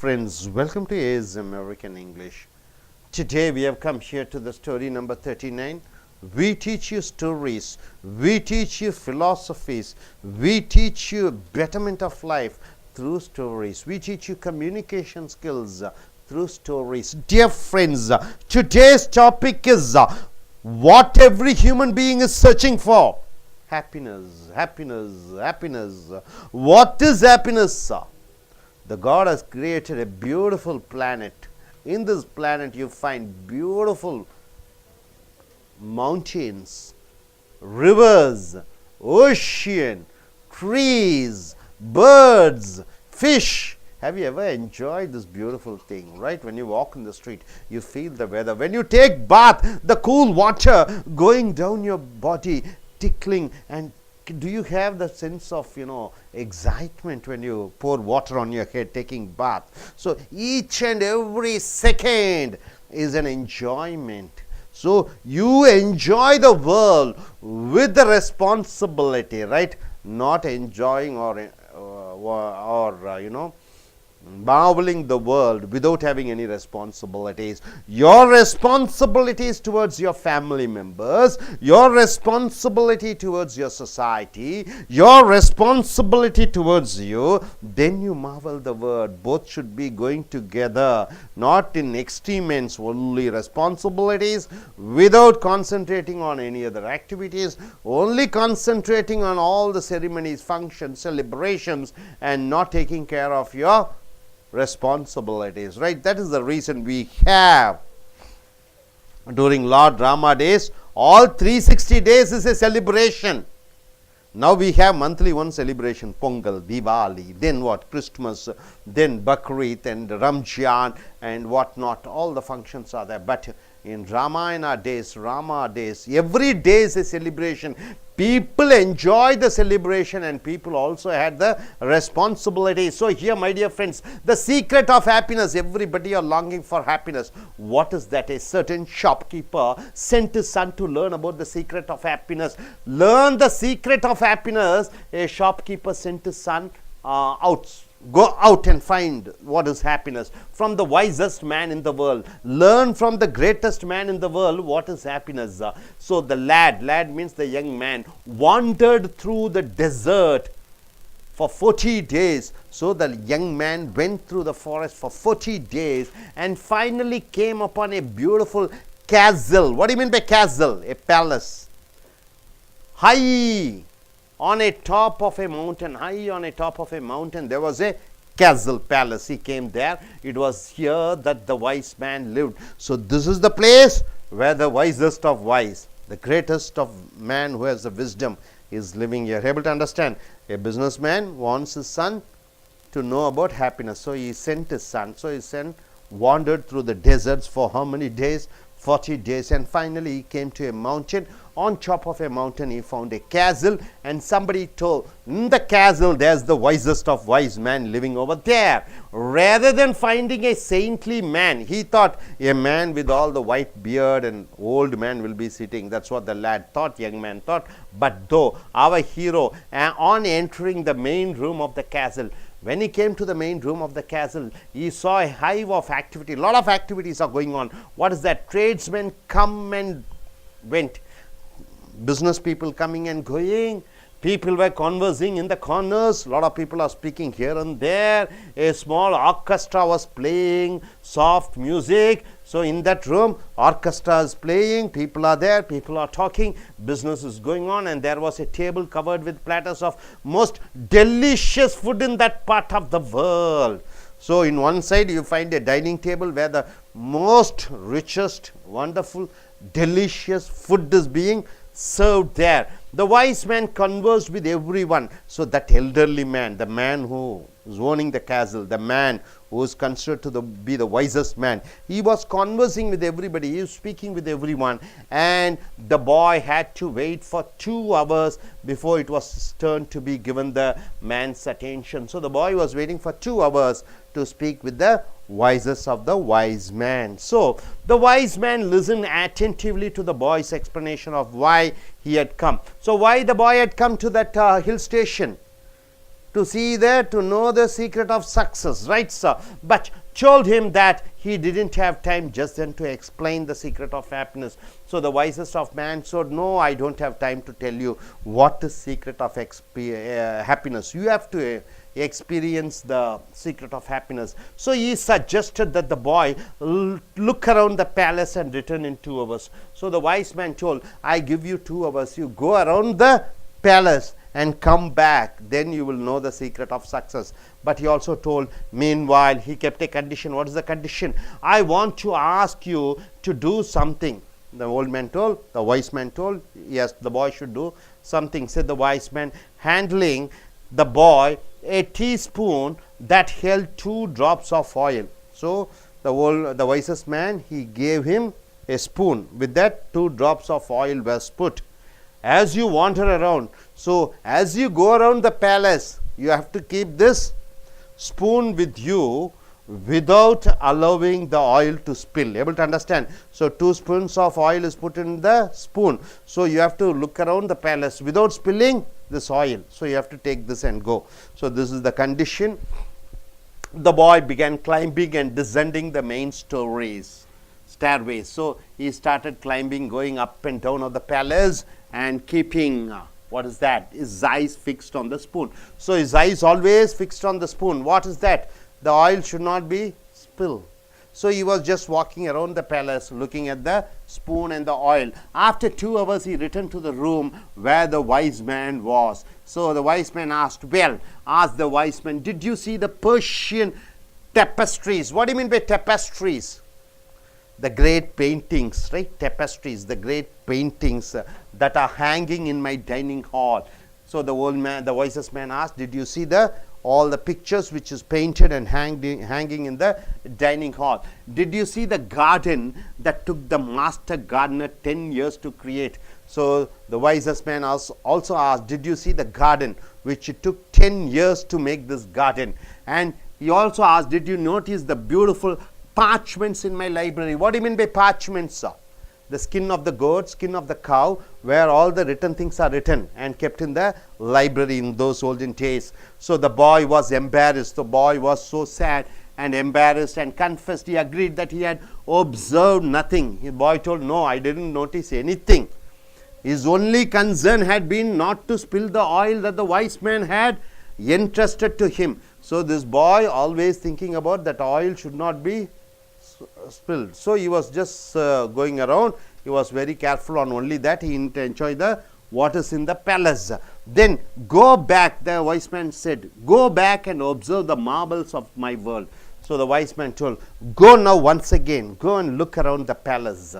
friends, welcome to AS American English. Today we have come here to the story number 39. We teach you stories, we teach you philosophies, we teach you betterment of life through stories, we teach you communication skills through stories. Dear friends, today's topic is what every human being is searching for. Happiness, happiness, happiness. What is happiness? The God has created a beautiful planet. In this planet you find beautiful mountains, rivers, ocean, trees, birds, fish. Have you ever enjoyed this beautiful thing, right? When you walk in the street, you feel the weather. When you take bath, the cool water going down your body, tickling, and do you have the sense of, excitement when you pour water on your head taking bath? So each and every second is an enjoyment. So you enjoy the world with the responsibility, right? Not enjoying or marveling the world without having any responsibilities. Your responsibilities towards your family members, your responsibility towards your society, your responsibility towards you, then you marvel the world. Both should be going together, not in extreme ends, only responsibilities without concentrating on any other activities, only concentrating on all the ceremonies, functions, celebrations, and not taking care of your responsibilities, right? That is the reason we have during Lord Rama days, all 360 days is a celebration. Now we have monthly one celebration, Pongal, Diwali, then what, Christmas, then Bakrid and Ramjan and what not, all the functions are there. But in Ramayana days, Rama days, every day is a celebration. People enjoy the celebration and people also had the responsibility. So here, my dear friends, the secret of happiness, everybody are longing for happiness. What is that? A certain shopkeeper sent his son to learn about the secret of happiness. Learn the secret of happiness. A shopkeeper sent his son out. Go out and find what is happiness from the wisest man in the world. Learn from the greatest man in the world what is happiness. So the lad means the young man, wandered through the desert for 40 days. So the young man went through the forest for 40 days and finally came upon a beautiful castle. What do you mean by castle? A palace. High on a top of a mountain, high on a top of a mountain, there was a castle palace. He came there. It was here that the wise man lived. So this is the place where the wisest of wise, the greatest of man who has the wisdom is living here. Able to understand? A businessman wants his son to know about happiness. So he sent his son. So his son wandered through the deserts for how many days? 40 days, and finally he came to a mountain. On top of a mountain he found a castle, and somebody told, in the castle there's the wisest of wise man living over there. Rather than finding a saintly man, he thought a man with all the white beard and old man will be sitting. That's what the lad thought, young man thought. But though our hero, on entering the main room of the castle, when he came to the main room of the castle, he saw a hive of activity. A lot of activities are going on. What is that? Tradesmen come and went. Business people coming and going. People were conversing in the corners. A lot of people are speaking here and there. A small orchestra was playing soft music. So in that room, orchestra is playing, people are there, people are talking, business is going on, and there was a table covered with platters of most delicious food in that part of the world. So in one side you find a dining table where the most richest, wonderful, delicious food is being served there. The wise man conversed with everyone. So that elderly man, the man who is owning the castle, the man who is considered to be the wisest man, he was conversing with everybody, he was speaking with everyone, and the boy had to wait for 2 hours before it was his turn to be given the man's attention. So the boy was waiting for 2 hours to speak with the wisest of the wise man. So the wise man listened attentively to the boy's explanation of why he had come. So why the boy had come to that hill station? to see there, to know the secret of success, right, sir? But told him that he didn't have time just then to explain the secret of happiness. So the wisest of man said, no, I don't have time to tell you what is secret of happiness. You have to experience the secret of happiness. So he suggested that the boy look around the palace and return in 2 hours. So the wise man told, I give you 2 hours, you go around the palace and come back, then you will know the secret of success. But he also told, meanwhile, he kept a condition. What is the condition? I want to ask you to do something. The old man told, the wise man told, yes, the boy should do something. Said the wise man, handling the boy a teaspoon that held 2 drops of oil. So the wisest man, he gave him a spoon. With that, 2 drops of oil was put. As you wander around, so as you go around the palace, you have to keep this spoon with you without allowing the oil to spill. Able to understand? So 2 spoons of oil is put in the spoon. So you have to look around the palace without spilling this oil. So you have to take this and go. So this is the condition. The boy began climbing and descending the main stairways. So he started climbing, going up and down of the palace and keeping what is that? His eyes fixed on the spoon. So his eyes always fixed on the spoon. What is that? The oil should not be spilled. So he was just walking around the palace looking at the spoon and the oil. After 2 hours, he returned to the room where the wise man was. So the wise man asked, asked the wise man, did you see the Persian tapestries? What do you mean by tapestries? The great paintings, right? Tapestries, the great paintings that are hanging in my dining hall. So the wisest man asked, did you see all the pictures which is painted and hanging in the dining hall? Did you see the garden that took the master gardener 10 years to create? So the wisest man also asked, did you see the garden which it took 10 years to make this garden? And he also asked, did you notice the beautiful parchments in my library? What do you mean by parchments, sir? The skin of the goat, skin of the cow, where all the written things are written and kept in the library in those olden days. So the boy was embarrassed. The boy was so sad and embarrassed and confessed. He agreed that he had observed nothing. The boy told, no, I didn't notice anything. His only concern had been not to spill the oil that the wise man had entrusted to him. So this boy always thinking about that oil should not be spilled. So he was just going around. He was very careful on only that. He didn't enjoy the what is in the palace. Then go back, the wise man said, go back and observe the marvels of my world. So the wise man told, go now once again, go and look around the palace.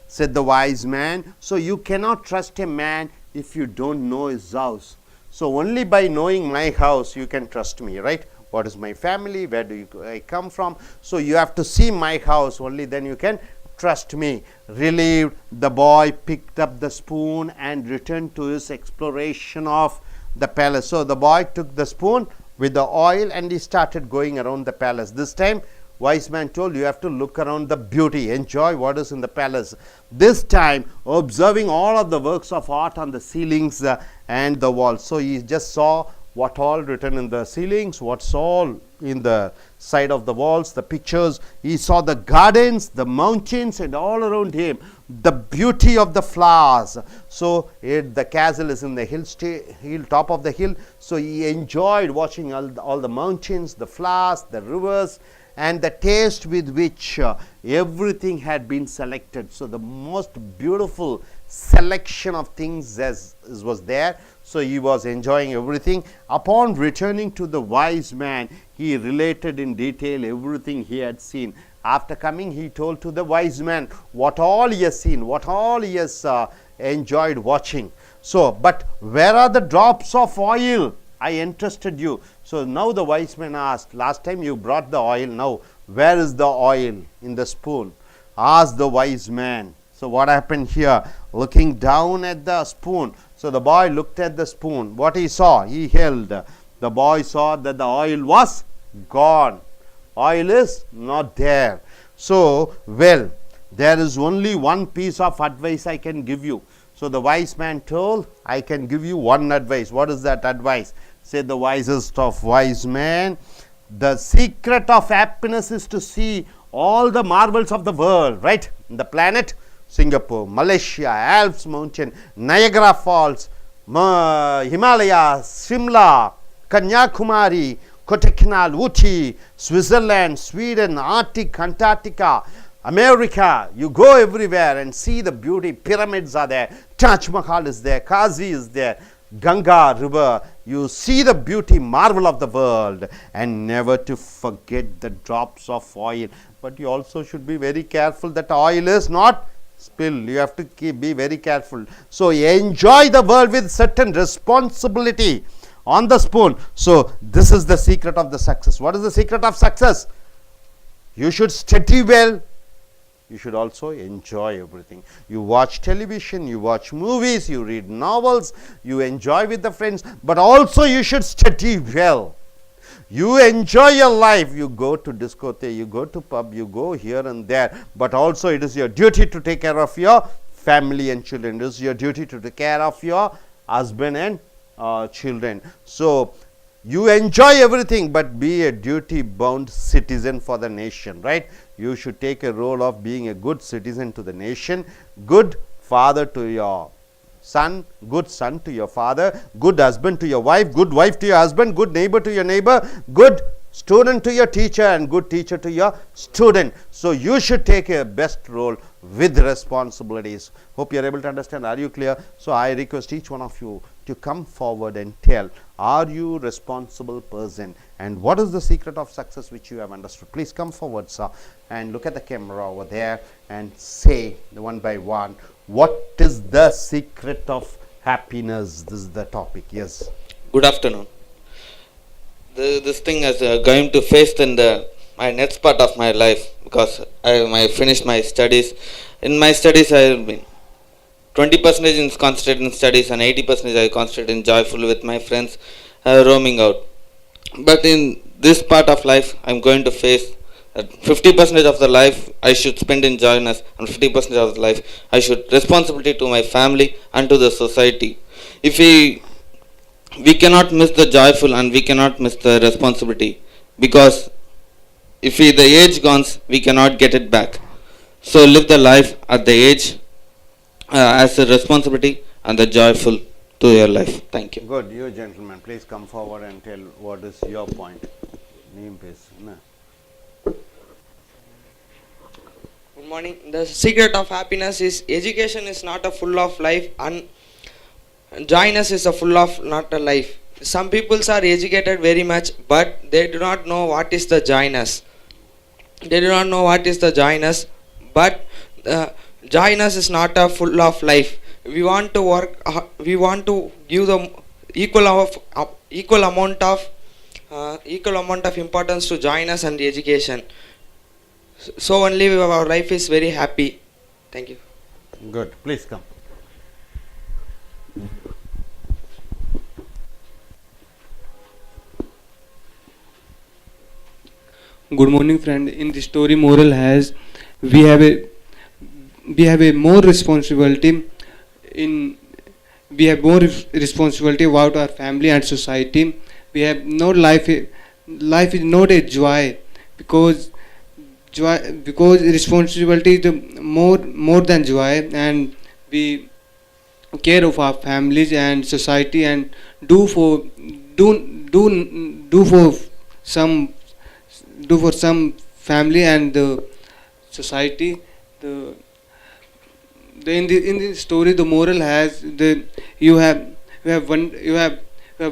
Said the wise man, so you cannot trust a man if you don't know his house. So only by knowing my house you can trust me, right? What is my family? Where do I come from? So you have to see my house, only then you can trust me. Relieved, the boy picked up the spoon and returned to his exploration of the palace. So the boy took the spoon with the oil and he started going around the palace. This time wise man told, you have to look around the beauty, enjoy what is in the palace. This time observing all of the works of art on the ceilings and the walls. So he just saw what all written in the ceilings, what's all in the side of the walls, the pictures. He saw the gardens, the mountains, and all around him the beauty of the flowers. So the castle is in the hill top of the hill. So he enjoyed watching all the mountains, the flowers, the rivers, and the taste with which everything had been selected. So the most beautiful selection of things was there. So he was enjoying everything. Upon returning to the wise man, he related in detail everything he had seen. After coming, he told to the wise man what all he has seen, what all he has enjoyed watching. So, but where are the drops of oil I entrusted you? So now the wise man asked, last time you brought the oil, now where is the oil in the spoon? Asked the wise man. So what happened here? Looking down at the spoon. So the boy looked at the spoon. What he saw? He held. The boy saw that the oil was gone. Oil is not there. So, well, there is only one piece of advice I can give you. So the wise man told, I can give you one advice. What is that advice? Say the wisest of wise men. The secret of happiness is to see all the marvels of the world, right? The planet, Singapore, Malaysia, Alps mountain, Niagara Falls, Himalayas, Shimla, Kanyakumari, Kodaikanal, Ooty, Switzerland, Sweden, Arctic, Antarctica, America. You go everywhere and see the beauty. Pyramids are there, Taj Mahal is there, Kazi is there, Ganga river. You see the beauty, marvel of the world, and never to forget the drops of oil. But you also should be very careful that oil is not spilled. You have to be very careful. So enjoy the world with certain responsibility on the spoon. So this is the secret of the success. What is the secret of success? You should study well. You should also enjoy everything. You watch television, you watch movies, you read novels, you enjoy with the friends, but also you should study well. You enjoy your life. You go to discotheque, you go to pub, you go here and there, but also it is your duty to take care of your family and children. It is your duty to take care of your husband and children. So you enjoy everything, but be a duty bound citizen for the nation, right? You should take a role of being a good citizen to the nation, good father to your son, good son to your father, good husband to your wife, good wife to your husband, good neighbor to your neighbor, good student to your teacher, and good teacher to your student. So you should take a best role with responsibilities. Hope you are able to understand. Are you clear? So I request each one of you to come forward and tell, are you responsible person, and what is the secret of success which you have understood? Please come forward, sir, and look at the camera over there and say one by one, what is the secret of happiness? This is the topic. Yes. Good afternoon. This thing is going to face in my next part of my life, because I finished my studies. In my studies, I have been 20% is concentrated in studies and 80% I concentrate in joyful with my friends, roaming out. But in this part of life, I'm going to face 50% of the life I should spend in joyness, and 50% of the life I should responsibility to my family and to the society. If we cannot miss the joyful and we cannot miss the responsibility, because if the age goes, we cannot get it back. So live the life at the age as a responsibility and the joyful to your life. Thank you. Good. You gentlemen, please come forward and tell what is your point. Name please. Good morning. The secret of happiness is education is not a full of life, and joyness is a full of not a life. Some people are educated very much, but they do not know what is the joyness. They do not know what is the joyness, but joyness is not a full of life. We want to work. We want to give the equal amount of importance to joyness and education. So only our life is very happy. Thank you. Good. Please come. Good morning, friend. In the story, moral has we have a more responsibility we have more responsibility about our family and society. We have no life is not a joy, because responsibility is more than joy, and we care of our families and society and do for some family and the society. In the story, the moral has you have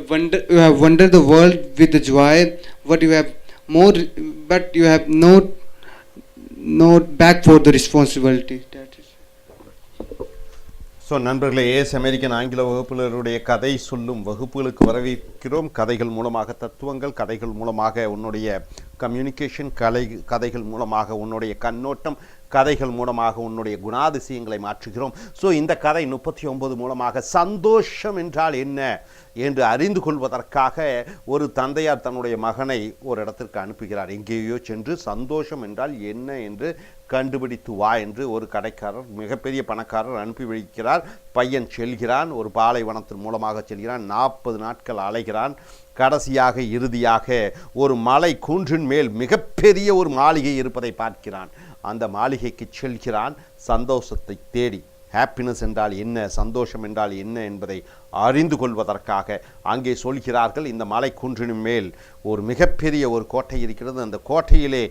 wandered the world with the joy, but you have not back for the responsibility. That is. So நண்பர்களே, as American ஆங்கில வகுப்புகளுடைய கதை சொல்லும் வகுப்புகளுக்கு வரவேற்கிறோம். கதைகள் மூலமாக தத்துவங்கள், கதைகள் மூலமாக உன்னுடைய கம்யூனிகேஷன், கதைகள் மூலமாக உன்னுடைய கண்ணோட்டம், கதைகள் மூலமாக உன்னுடைய குணாதிசயங்களை மாற்றுகிறோம். ஸோ இந்த கதை 39 மூலமாக சந்தோஷம் என்றால் என்ன என்று அறிந்து கொள்வதற்காக ஒரு தந்தையார் தன்னுடைய மகனை ஒரு இடத்திற்கு அனுப்புகிறார். எங்கேயோ சென்று சந்தோஷம் என்றால் என்ன என்று கண்டுபிடித்து வா என்று ஒரு கடைக்காரர், மிகப்பெரிய பணக்காரர் அனுப்பி வைக்கிறார். பையன் செல்கிறான், ஒரு பாலைவனத்தின் மூலமாக செல்கிறான், 40 நாட்கள் அலைகிறான், கடைசியாக இறுதியாக ஒரு மலை குன்றின் மேல் மிகப்பெரிய ஒரு மாளிகை இருப்பதை பார்க்கிறான். அந்த மாளிகைக்கு செல்கிறான் சந்தோஷத்தை தேடி. ஹாப்பினஸ் என்றால் என்ன, சந்தோஷம் என்றால் என்ன என்பதை அறிந்து கொள்வதற்காக. அங்கே சொல்கிறார்கள், இந்த மலை குன்றின் மேல் ஒரு மிகப்பெரிய ஒரு கோட்டை இருக்கிறது. அந்த கோட்டையிலே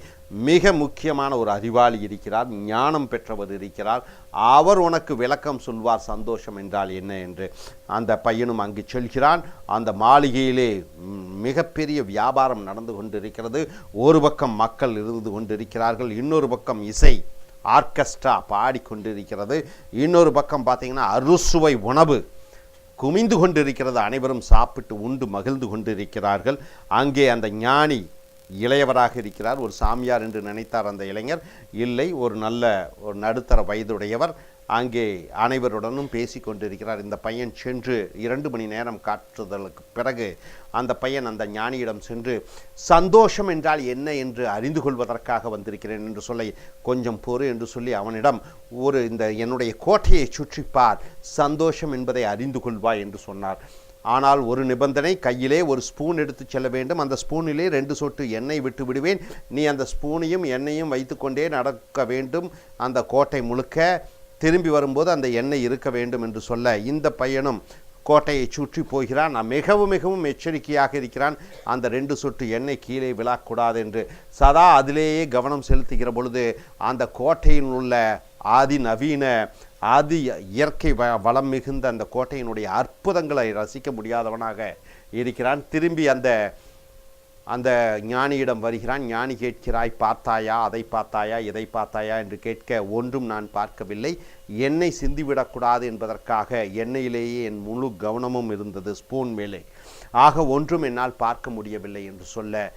மிக முக்கியமான ஒரு அறிவாளி இருக்கிறார், ஞானம் பெற்றவர் இருக்கிறார். அவர் உனக்கு விளக்கம் சொல்வார் சந்தோஷம் என்றால் என்ன என்று. அந்த பையனும் அங்கு செல்கிறான். அந்த மாளிகையிலே மிகப்பெரிய வியாபாரம் நடந்து கொண்டிருக்கிறது. ஒரு பக்கம் மக்கள் இருந்து கொண்டிருக்கிறார்கள், இன்னொரு பக்கம் இசை ஆர்கெஸ்ட்ரா பாடிக்கொண்டிருக்கிறது, இன்னொரு பக்கம் பார்த்தீங்கன்னா அறுசுவை உணவு குமிந்து கொண்டிருக்கிறது. அனைவரும் சாப்பிட்டு உண்டு மகிழ்ந்து கொண்டிருக்கிறார்கள். அங்கே அந்த ஞானி இளையவராக இருக்கிறார். ஒரு சாமியார் என்று நினைத்தார் அந்த இளைஞர். இல்லை, ஒரு நடுத்தர வயதுடையவர். அங்கே அனைவருடனும் பேசி கொண்டிருக்கிறார். இந்த பையன் சென்று 2 மணி நேரம் காட்டுதலுக்கு பிறகு அந்த பையன் அந்த ஞானியிடம் சென்று, சந்தோஷம் என்றால் என்ன என்று அறிந்து கொள்வதற்காக வந்திருக்கிறேன் என்று சொல்ல, கொஞ்சம் பொறு என்று சொல்லி அவனிடம் என்னுடைய கோட்டையை சுற்றிப்பார், சந்தோஷம் என்பதை அறிந்து கொள்வாய் என்று சொன்னார். ஆனால் ஒரு நிபந்தனை, கையிலே ஒரு ஸ்பூன் எடுத்து செல்ல வேண்டும். அந்த ஸ்பூனிலே 2 சொட்டு எண்ணெய் விட்டு விடுவேன். நீ அந்த ஸ்பூனையும் எண்ணெயும் வைத்துக்கொண்டே நடக்க வேண்டும் அந்த கோட்டை முழுக்க. திரும்பி வரும்போது அந்த எண்ணெய் இருக்க வேண்டும் என்று சொல்ல, இந்த பையனும் கோட்டையை சுற்றி போகிறான். மிகவும் மிகவும் எச்சரிக்கையாக இருக்கிறான். அந்த 2 சொட்டு எண்ணெய் கீழே விழக்கூடாது என்று சதா அதிலேயே கவனம் செலுத்துகிற பொழுது அந்த கோட்டையில் உள்ள நவீன இயற்கை வளம் மிகுந்த அந்த கோட்டையினுடைய அற்புதங்களை ரசிக்க முடியாதவனாக இருக்கிறான். திரும்பி அந்த ஞானியிடம் வருகிறான். ஞானி கேட்கிறாய், பார்த்தாயா, அதை பார்த்தாயா, இதை பார்த்தாயா என்று கேட்க, ஒன்றும் நான் பார்க்கவில்லை, எண்ணெய் சிந்திவிடக்கூடாது என்பதற்காக எண்ணெயிலேயே என் முழு கவனமும் இருந்தது, ஸ்பூன் மேலே. ஆக ஒன்றும் என்னால் பார்க்க முடியவில்லை என்று சொல்ல,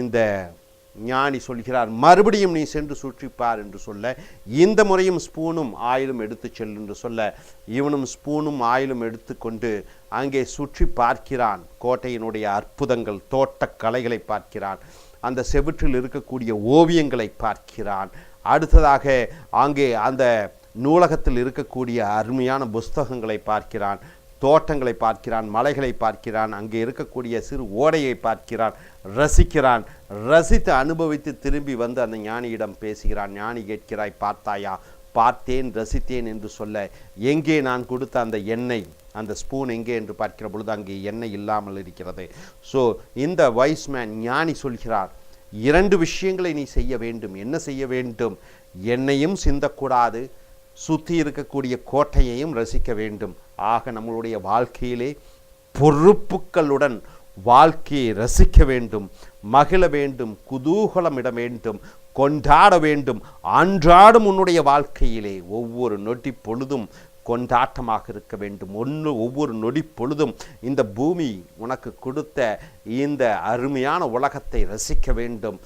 இந்த ஞானி சொல்கிறார், மறுபடியும் நீ சென்று சுற்றிப்பார் என்று சொல்ல, இந்த முறையும் ஸ்பூனும் ஆயிலும் எடுத்து செல் என்று சொல்ல, இவனும் ஸ்பூனும் ஆயிலும் எடுத்துக்கொண்டு அங்கே சுற்றி பார்க்கிறான். கோட்டையினுடைய அற்புதங்கள், தோட்டக்கலைகளை பார்க்கிறான். அந்த செவுற்றில் இருக்கக்கூடிய ஓவியங்களை பார்க்கிறான். அடுத்ததாக அங்கே அந்த நூலகத்தில் இருக்கக்கூடிய அருமையான புஸ்தகங்களை பார்க்கிறான். தோட்டங்களை பார்க்கிறான், மலைகளை பார்க்கிறான், அங்கே இருக்கக்கூடிய சிறு ஓடையை பார்க்கிறான், ரசிக்கிறான். ரசித்து அனுபவித்து திரும்பி வந்து அந்த ஞானியிடம் பேசுகிறான். ஞானி கேட்கிறாய், பார்த்தாயா? பார்த்தேன், ரசித்தேன் என்று சொல்ல, எங்கே நான் கொடுத்த அந்த எண்ணெய், அந்த ஸ்பூன் எங்கே என்று பார்க்கிற பொழுது அங்கே எண்ணெய் இல்லாமல் இருக்கிறது. ஸோ இந்த வைஸ் மேன் ஞானி சொல்கிறார், 2 விஷயங்களை நீ செய்ய வேண்டும். என்ன செய்ய வேண்டும்? எண்ணெயும் சிந்தக்கூடாது, சுற்றி இருக்கக்கூடிய கோட்டையையும் ரசிக்க வேண்டும். ஆக நம்மளுடைய வாழ்க்கையிலே பொறுப்புகளுடன் வாழ்க்கையை ரசிக்க வேண்டும், மகிழ வேண்டும், குதூகலமிட வேண்டும், கொண்டாட வேண்டும். அன்றாடும் உன்னுடைய வாழ்க்கையிலே ஒவ்வொரு நொடி பொழுதும் கொண்டாட்டமாக இருக்க வேண்டும். ஒவ்வொரு நொடி பொழுதும் இந்த பூமி உனக்கு கொடுத்த இந்த அருமையான உலகத்தை ரசிக்க வேண்டும்,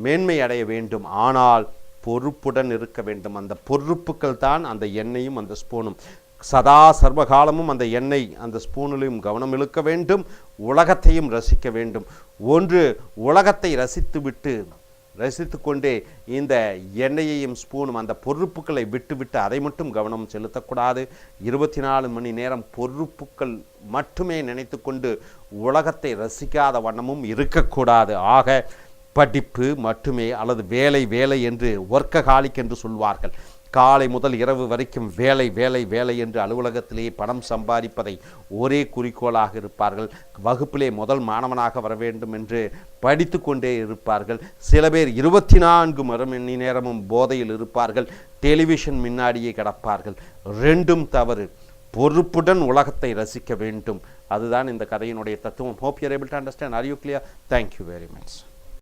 மேன்மை அடைய வேண்டும். ஆனால் பொறுப்புடன் இருக்க வேண்டும். அந்த பொறுப்புகள் தான் அந்த எண்ணெயும் அந்த ஸ்பூனும். சதா சர்வகாலமும் அந்த எண்ணெய் அந்த ஸ்பூனிலும் கவனம் இழுக்க வேண்டும், உலகத்தையும் ரசிக்க வேண்டும். ஒன்று உலகத்தை ரசித்து கொண்டே இந்த எண்ணெயையும் ஸ்பூனும் அந்த பொறுப்புகளை விட்டு அதை மட்டும் கவனம் செலுத்தக்கூடாது. 24 மணி நேரம் பொறுப்புகள் மட்டுமே நினைத்து கொண்டு உலகத்தை ரசிக்காத வண்ணமும் இருக்கக்கூடாது. ஆக படிப்பு மட்டுமே அல்லது வேலை என்று ஒர்க்கஹாலிக் என்று சொல்வார்கள். காலை முதல் இரவு வரைக்கும் வேலை என்று அலுவலகத்திலேயே பணம் சம்பாதிப்பதை ஒரே குறிக்கோளாக இருப்பார்கள். வகுப்பிலே முதல் மாணவனாக வர வேண்டும் என்று படித்து கொண்டே இருப்பார்கள். சில பேர் 24 மணி நேரமும் போதையில் இருப்பார்கள், டெலிவிஷன் முன்னாடியே கிடப்பார்கள். 2ம் தவறு. பொறுப்புடன் உலகத்தை ரசிக்க வேண்டும். அதுதான் இந்த கதையினுடைய தத்துவம். Hope you are able to understand. Are you clear? Thank you very much.